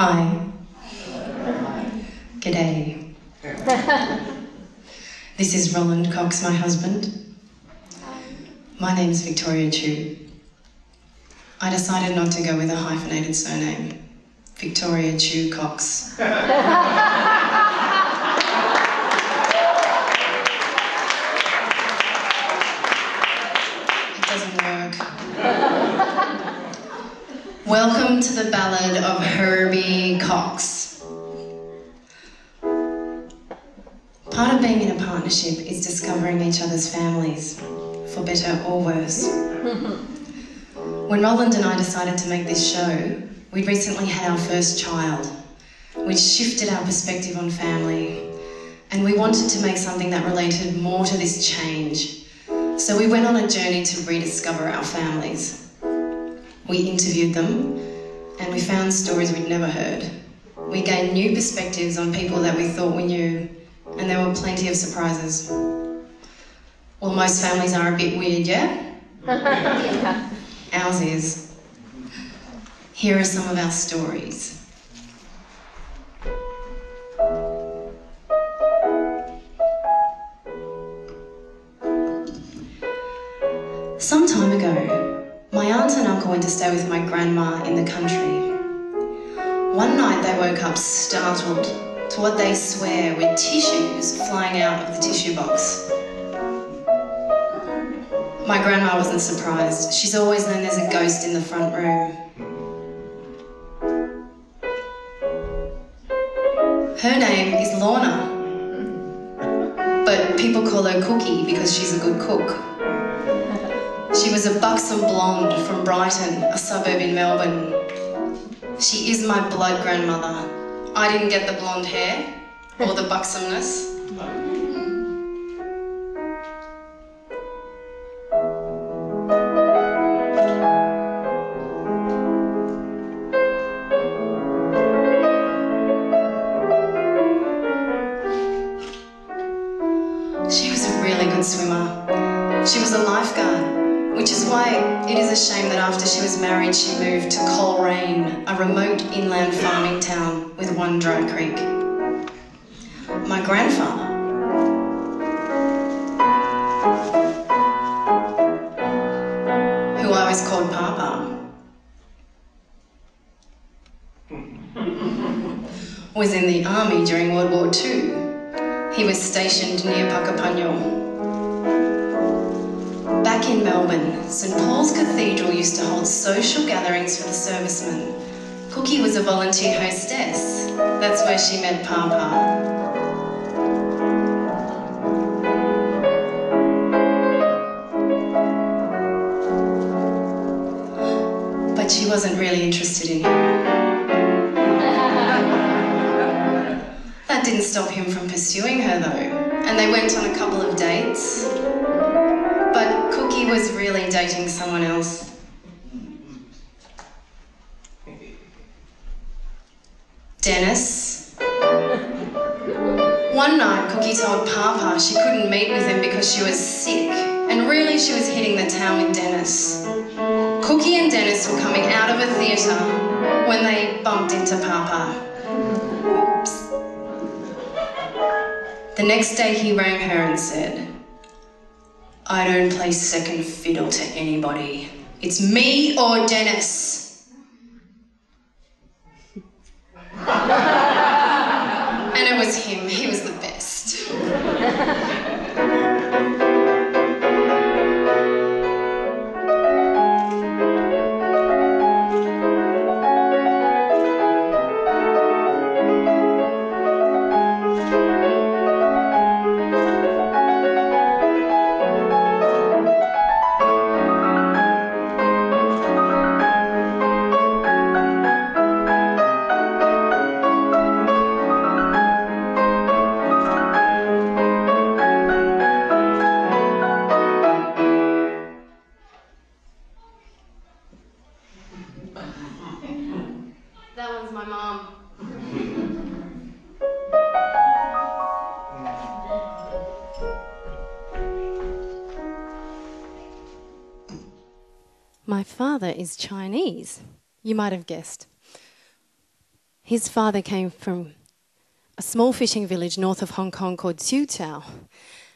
Hi. G'day. This is Roland Cox, my husband. My name's Victoria Chiu. I decided not to go with a hyphenated surname. Victoria Chiu Cox. It doesn't work. Welcome to the Ballad of Herbie Cox. Part of being in a partnership is discovering each other's families, for better or worse. When Roland and I decided to make this show, we'd recently had our first child, which shifted our perspective on family, and we wanted to make something that related more to this change. So we went on a journey to rediscover our families. We interviewed them, and we found stories we'd never heard. We gained new perspectives on people that we thought we knew, and there were plenty of surprises. Well, most families are a bit weird, yeah? Ours is. Here are some of our stories. Some time ago, my aunt and uncle went to stay with my grandma in the country. One night they woke up startled to what they swear were tissues flying out of the tissue box. My grandma wasn't surprised. She's always known there's a ghost in the front room. Her name is Lorna, but people call her Cookie because she's a good cook. She was a buxom blonde from Brighton, a suburb in Melbourne. She is my blood grandmother. I didn't get the blonde hair or the buxomness. She was a really good swimmer. She was a lifeguard, which is why it is a shame that after she was married she moved to Coleraine, a remote inland farming town with one dry creek. My grandfather, who I always called Papa, was in the army during World War II. He was stationed near Puckapunyal. Back in Melbourne, St Paul's Cathedral used to hold social gatherings for the servicemen. Cookie was a volunteer hostess. That's where she met Papa. But she wasn't really interested in him. That didn't stop him from pursuing her though, and they went on a couple of dates. But Cookie was really dating someone else. Dennis. One night, Cookie told Papa she couldn't meet with him because she was sick, and really she was hitting the town with Dennis. Cookie and Dennis were coming out of a theatre when they bumped into Papa. Oops. The next day he rang her and said, "I don't play second fiddle to anybody. It's me or Dennis." And it was him. He was the best. That one's my mom. My father is Chinese, you might have guessed. His father came from a small fishing village north of Hong Kong called Chiu,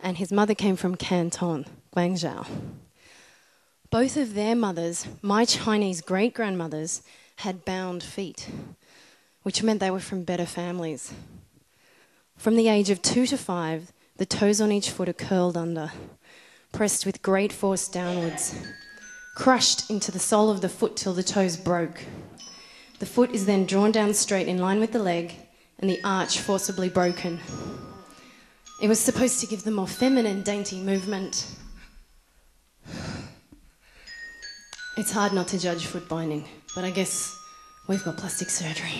and his mother came from Canton, Guangzhou. Both of their mothers, my Chinese great-grandmothers, had bound feet, which meant they were from better families. From the age of 2 to 5, the toes on each foot are curled under, pressed with great force downwards, crushed into the sole of the foot till the toes broke. The foot is then drawn down straight in line with the leg and the arch forcibly broken. It was supposed to give them more feminine, dainty movement. It's hard not to judge foot binding, but I guess we've got plastic surgery.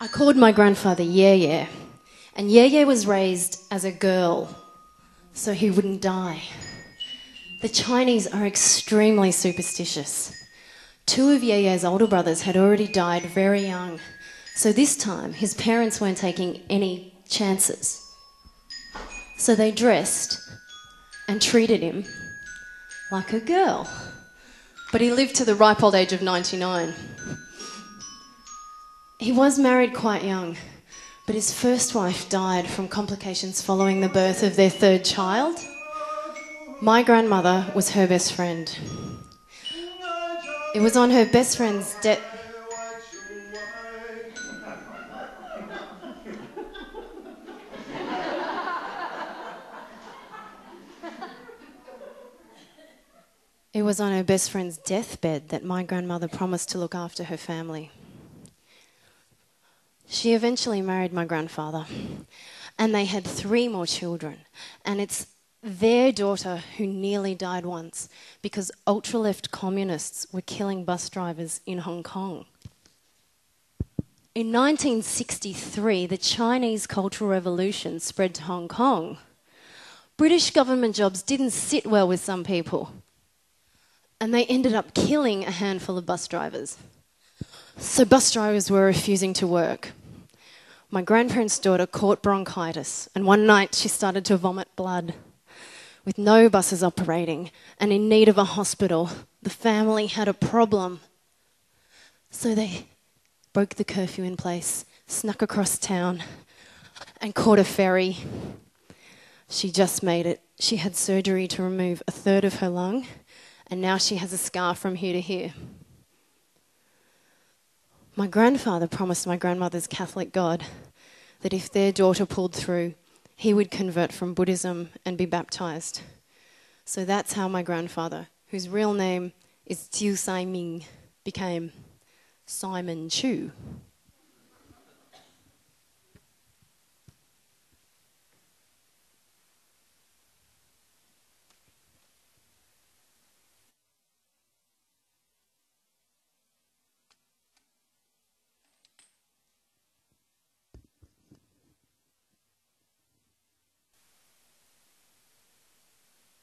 I called my grandfather Ye, and Ye was raised as a girl, so he wouldn't die. The Chinese are extremely superstitious. 2 of Ye's older brothers had already died very young, so this time his parents weren't taking any chances. So they dressed and treated him like a girl. But he lived to the ripe old age of 99. He was married quite young, but his first wife died from complications following the birth of their 3rd child. My grandmother was her best friend. It was on her best friend's death... It was on her best friend's deathbed that my grandmother promised to look after her family. She eventually married my grandfather, and they had 3 more children, and it's their daughter who nearly died once because ultra-left communists were killing bus drivers in Hong Kong. In 1963, the Chinese Cultural Revolution spread to Hong Kong. British government jobs didn't sit well with some people, and they ended up killing a handful of bus drivers. So bus drivers were refusing to work. My grandparents' daughter caught bronchitis, and one night she started to vomit blood. With no buses operating and in need of a hospital, the family had a problem. So they broke the curfew in place, snuck across town, and caught a ferry. She just made it. She had surgery to remove a 1/3 of her lung, and now she has a scar from here to here. My grandfather promised my grandmother's Catholic God that if their daughter pulled through, he would convert from Buddhism and be baptized. So that's how my grandfather, whose real name is Chiu Ming, became Simon Chiu.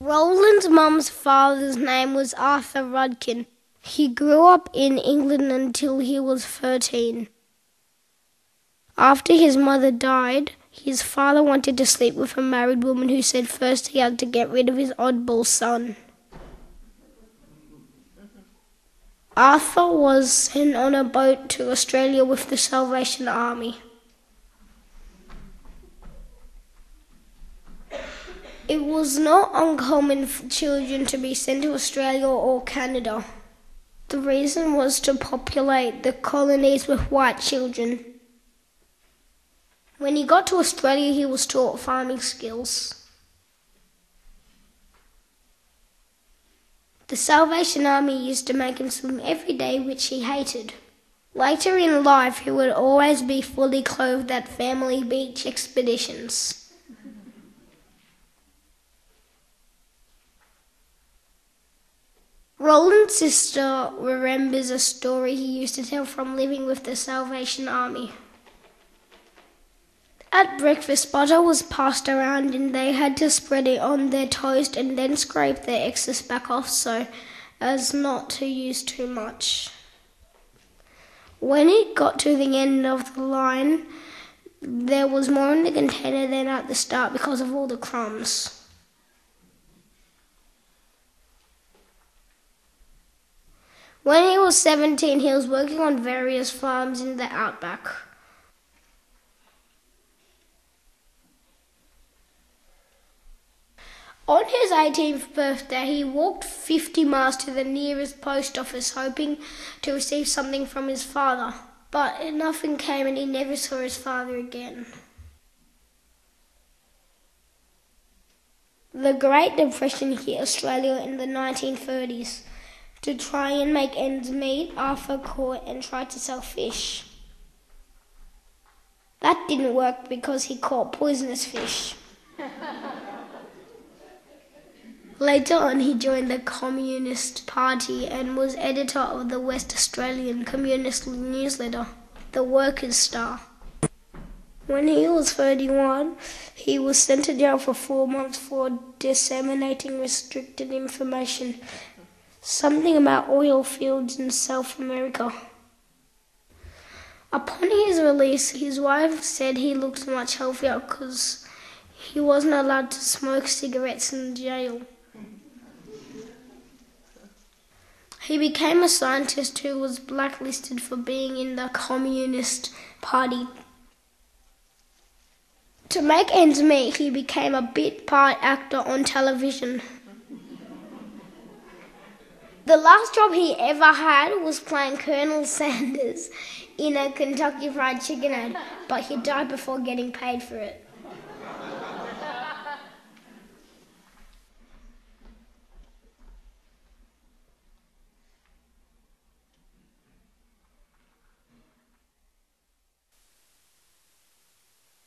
Roland's mum's father's name was Arthur Rudkin. He grew up in England until he was 13. After his mother died, his father wanted to sleep with a married woman who said first he had to get rid of his oddball son. Arthur was sent on a boat to Australia with the Salvation Army. It was not uncommon for children to be sent to Australia or Canada. The reason was to populate the colonies with white children. When he got to Australia, he was taught farming skills. The Salvation Army used to make him swim every day, which he hated. Later in life, he would always be fully clothed at family beach expeditions. Roland's sister remembers a story he used to tell from living with the Salvation Army. At breakfast, butter was passed around and they had to spread it on their toast and then scrape their excess back off so as not to use too much. When it got to the end of the line, there was more in the container than at the start because of all the crumbs. When he was 17, he was working on various farms in the outback. On his 18th birthday, he walked 50 miles to the nearest post office hoping to receive something from his father. But nothing came and he never saw his father again. The Great Depression hit Australia in the 1930s. To try and make ends meet, Arthur caught and tried to sell fish. That didn't work because he caught poisonous fish. Later on, he joined the Communist Party and was editor of the West Australian Communist newsletter, The Workers' Star. When he was 31, he was sent to jail for 4 months for disseminating restricted information, something about oil fields in South America. Upon his release, his wife said he looked much healthier because he wasn't allowed to smoke cigarettes in jail. He became a scientist who was blacklisted for being in the Communist Party. To make ends meet, he became a bit part actor on television. The last job he ever had was playing Colonel Sanders in a Kentucky Fried Chicken ad, but he died before getting paid for it.